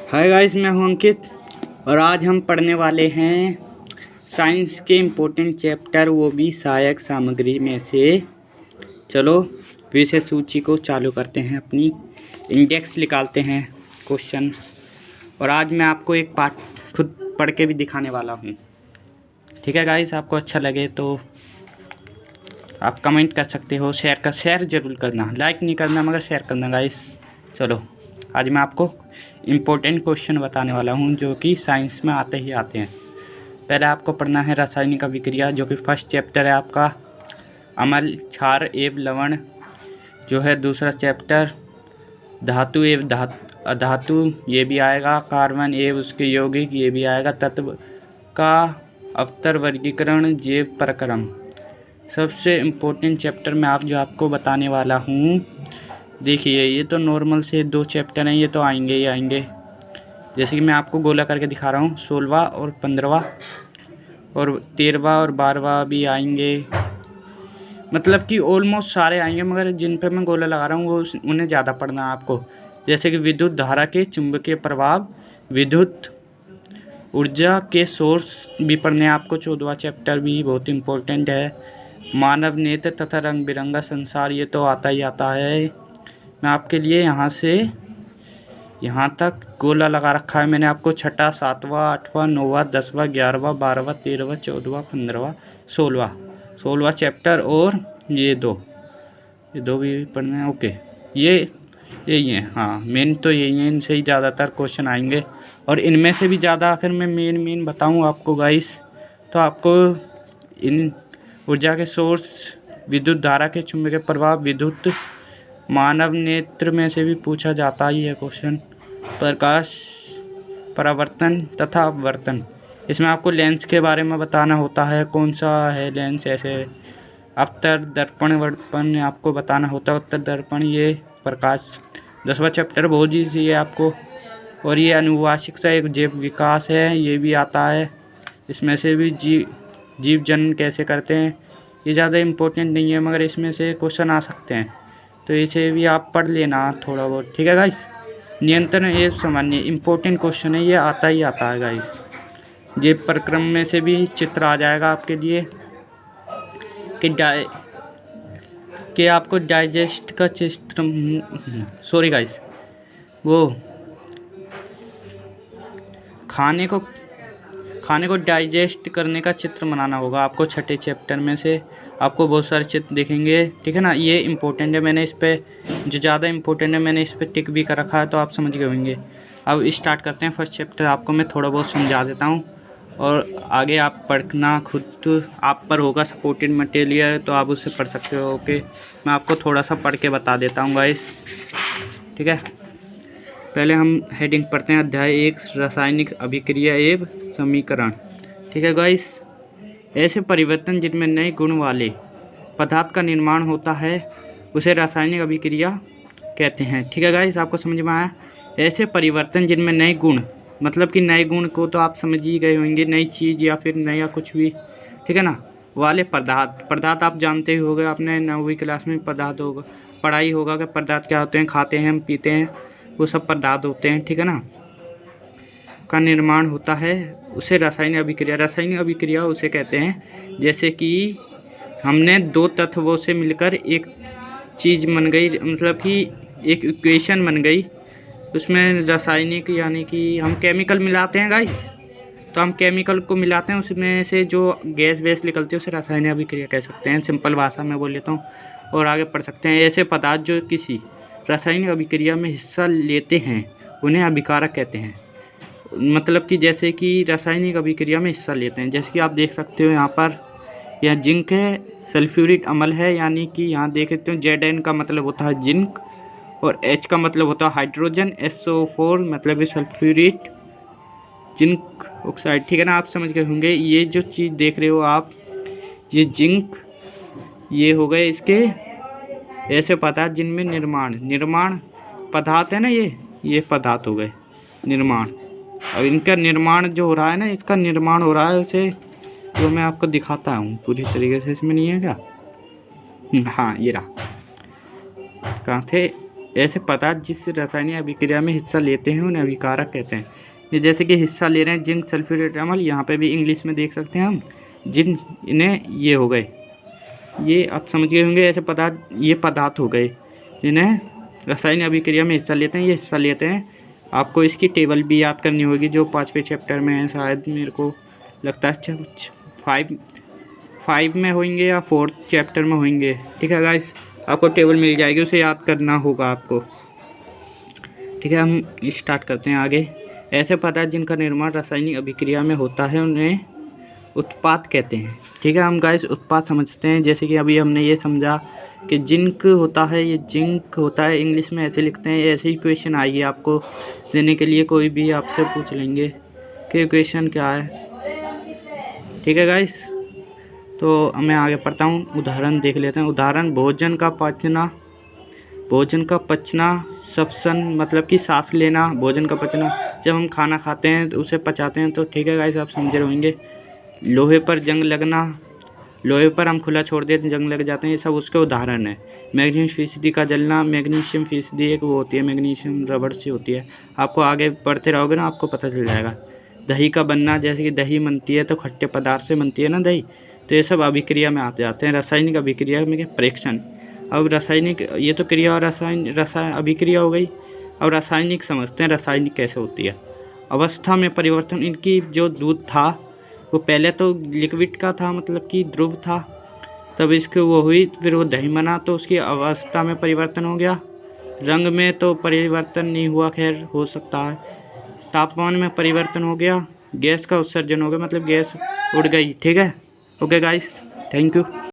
Hi guys, मैं हूं अंकित और आज हम पढ़ने वाले हैं साइंस के इम्पोर्टेंट चैप्टर, वो भी सहायक सामग्री में से। चलो विषय सूची को चालू करते हैं, अपनी इंडेक्स निकालते हैं क्वेश्चंस। और आज मैं आपको एक पार्ट खुद पढ़ के भी दिखाने वाला हूं। ठीक है गाइस, आपको अच्छा लगे तो आप कमेंट कर सकते हो, शेयर ज़रूर करना, लाइक नहीं करना मगर शेयर करना गाइस। चलो आज मैं आपको इम्पोर्टेंट क्वेश्चन बताने वाला हूं जो कि साइंस में आते ही आते हैं। पहले आपको पढ़ना है रासायनिक अभिक्रिया, जो कि फर्स्ट चैप्टर है आपका। अम्ल, क्षार एवं लवण जो है दूसरा चैप्टर। धातु एवं अधातु ये भी आएगा। कार्बन एवं उसके यौगिक ये भी आएगा। तत्व का अवतर वर्गीकरण, जैव प्रक्रम। सबसे इम्पोर्टेंट चैप्टर में आपको बताने वाला हूँ। देखिए, ये तो नॉर्मल से 2 चैप्टर हैं, ये तो आएंगे ही आएंगे। जैसे कि मैं आपको गोला करके दिखा रहा हूँ, 16वां और 15वां और 13वां और 12वां भी आएंगे। मतलब कि ऑलमोस्ट सारे आएंगे, मगर जिन पे मैं गोला लगा रहा हूँ वो उन्हें ज़्यादा पढ़ना है आपको। जैसे कि विद्युत धारा के चुंबकीय प्रभाव, विद्युत ऊर्जा के सोर्स भी पढ़ने हैं आपको। 14वां चैप्टर भी बहुत इम्पोर्टेंट है। मानव नेत्र तथा रंग बिरंगा संसार, ये तो आता ही आता है। मैं आपके लिए यहाँ से यहाँ तक गोला लगा रखा है मैंने आपको। 6वां, 7वां, 8वां, 9वां, 10वां, 11वां, 12वां, 13वां, 14वां, 15वां, 16वां चैप्टर और ये दो भी पढ़ना है। ओके, यही है। हाँ, मेन तो यही है, इनसे ही ज़्यादातर क्वेश्चन आएंगे। और इनमें से भी ज़्यादा अगर मैं मेन बताऊँ आपको गाइस, तो आपको इन ऊर्जा के सोर्स, विद्युत धारा के चुंबकीय प्रभाव, विद्युत, मानव नेत्र में से भी पूछा जाता ही है क्वेश्चन। प्रकाश परावर्तन तथा अपवर्तन, इसमें आपको लेंस के बारे में बताना होता है, कौन सा है लेंस। ऐसे अवतर, दर्पण, वर्पण आपको बताना होता है। उत्तर दर्पण, ये प्रकाश। 10वां चैप्टर बहुत ईजी है आपको। और ये अनुवांशिकता एक जैव विकास है, ये भी आता है। इसमें से भी जीव जन्म कैसे करते हैं, ये ज़्यादा इम्पोर्टेंट नहीं है, मगर इसमें से क्वेश्चन आ सकते हैं, तो इसे भी आप पढ़ लेना थोड़ा बहुत। ठीक है गाइस। नियंत्रण, ये सामान्य इम्पोर्टेंट क्वेश्चन है, ये आता ही आता है गाइस। जैव प्रक्रम में से भी चित्र आ जाएगा आपके लिए कि आपको डाइजेस्ट का चित्र, सॉरी गाइस, वो खाने को डाइजेस्ट करने का चित्र बनाना होगा आपको। 6ठे चैप्टर में से आपको बहुत सारे चित्र दिखेंगे। ठीक है ना, ये इम्पोर्टेंट है। मैंने इस पर जो ज़्यादा इम्पोर्टेंट है मैंने इस पर टिक भी कर रखा है, तो आप समझ गए होंगे। अब स्टार्ट करते हैं। फर्स्ट चैप्टर आपको मैं थोड़ा बहुत समझा देता हूँ और आगे आप पढ़ना खुद आप पर होगा। सपोर्टेड मटेरियल तो आप उससे पढ़ सकते हो। ओके, मैं आपको थोड़ा सा पढ़ के बता देता हूँ गाइस। ठीक है, पहले हम हेडिंग पढ़ते हैं। अध्याय 1, रासायनिक अभिक्रिया एवं समीकरण। ठीक है गाइस, ऐसे परिवर्तन जिनमें नए गुण वाले पदार्थ का निर्माण होता है उसे रासायनिक अभिक्रिया कहते हैं। ठीक है गाइस, आपको समझ में आया। ऐसे परिवर्तन जिनमें नए गुण, मतलब कि नए गुण को तो आप समझ ही गए होंगे, नई चीज़ या फिर नया कुछ भी। ठीक है ना, वाले पदार्थ आप जानते ही होंगे, आपने 9वीं क्लास में पदार्थ होगा पढ़ाई होगा कि पदार्थ क्या होते हैं, खाते हैं हम, पीते हैं, वो सब पदार्थ होते हैं। ठीक है ना, का निर्माण होता है उसे रासायनिक अभिक्रिया उसे कहते हैं। जैसे कि हमने 2 तत्वों से मिलकर एक चीज़ बन गई, मतलब कि एक इक्वेशन बन गई, उसमें रासायनिक यानी कि हम केमिकल मिलाते हैं गाइस। तो हम केमिकल को मिलाते हैं, उसमें से जो गैस वैस निकलती है उसे रासायनिक अभिक्रिया कह सकते हैं। सिंपल भाषा में बोल लेता हूँ और आगे पढ़ सकते हैं। ऐसे पदार्थ जो किसी रासायनिक अभिक्रिया में हिस्सा लेते हैं उन्हें अभिकारक कहते हैं। मतलब कि जैसे कि रासायनिक अभिक्रिया में हिस्सा लेते हैं, जैसे कि आप देख सकते हो यहाँ पर, यह जिंक है, सल्फ्यूरिक अम्ल है, यानी कि यहाँ देख सकते हो Zn का मतलब होता है जिंक और H का मतलब होता है हाइड्रोजन, SO4 मतलब है सल्फ्यूरिक जिंक ऑक्साइड। ठीक है ना, आप समझ गए होंगे। ये जो चीज़ देख रहे हो आप, ये जिंक, ये हो गए इसके ऐसे पदार्थ जिनमें निर्माण पदार्थ है ना, ये पदार्थ हो गए निर्माण। अब इनका निर्माण जो हो रहा है ना, इसका निर्माण हो रहा है उसे जो मैं आपको दिखाता हूँ पूरी तरीके से। इसमें नहीं है क्या? हाँ, ये रहा। कहाँ थे? ऐसे पदार्थ जिस रासायनिक अभिक्रिया में हिस्सा लेते हैं उन्हें अभिकारक कहते हैं। ये जैसे कि हिस्सा ले रहे हैं जिंक सल्फ्यूरेट अम्ल, यहाँ पे भी इंग्लिश में देख सकते हैं हम जिन, इन्हें ये हो गए, ये आप समझ गए होंगे। ऐसे पदार्थ, ये पदार्थ हो गए जिन्हें रासायनिक अभिक्रिया में हिस्सा लेते हैं, ये हिस्सा लेते हैं। आपको इसकी टेबल भी याद करनी होगी जो 5वें चैप्टर में है, शायद मेरे को लगता है 5 में होंगे या 4th चैप्टर में होंगे। ठीक है गाइस, आपको टेबल मिल जाएगी, उसे याद करना होगा आपको। ठीक है, हम स्टार्ट करते हैं आगे। ऐसे पदार्थ जिनका निर्माण रासायनिक अभिक्रिया में होता है उन्हें उत्पाद कहते हैं। ठीक है, हम गाइस उत्पाद समझते हैं। जैसे कि अभी हमने ये समझा कि जिंक होता है, ये जिंक होता है, इंग्लिश में ऐसे लिखते हैं। ऐसे ही क्वेश्चन आएगी आपको देने के लिए, कोई भी आपसे पूछ लेंगे कि क्वेश्चन क्या है। ठीक है गाइस, तो मैं आगे पढ़ता हूँ, उदाहरण देख लेते हैं। उदाहरण, भोजन का पचना, श्वसन मतलब कि सांस लेना, भोजन का पचना, जब हम खाना खाते हैं तो उसे पचाते हैं। तो ठीक है गाइस, आप समझे रहेंगे। लोहे पर जंग लगना, लोहे पर हम खुला छोड़ देते हैं जंग लग जाते हैं, ये सब उसके उदाहरण है। मैग्नीशियम फीसदी का जलना, मैग्नीशियम फीसदी एक वो होती है, मैग्नीशियम रबड़ से होती है। आपको आगे पढ़ते रहोगे ना, आपको पता चल जाएगा। दही का बनना, जैसे कि दही बनती है तो खट्टे पदार्थ से बनती है ना दही, तो ये सब अभिक्रिया में आ जाते हैं। रासायनिक अभिक्रिया में प्रेक्षण। अब रासायनिक, ये तो क्रिया और रसायन अभिक्रिया हो गई। अब रासायनिक समझते हैं, रासायनिक कैसे होती है। अवस्था में परिवर्तन, इनकी जो दूध था वो पहले तो लिक्विड का था, मतलब कि ध्रुव था, तब इसके वो हुई, फिर वो दही बना तो उसकी अवस्था में परिवर्तन हो गया। रंग में तो परिवर्तन नहीं हुआ, खैर हो सकता है। तापमान में परिवर्तन हो गया, गैस का उत्सर्जन हो गया, मतलब गैस उड़ गई। ठीक है, ओके गाइस, थैंक यू।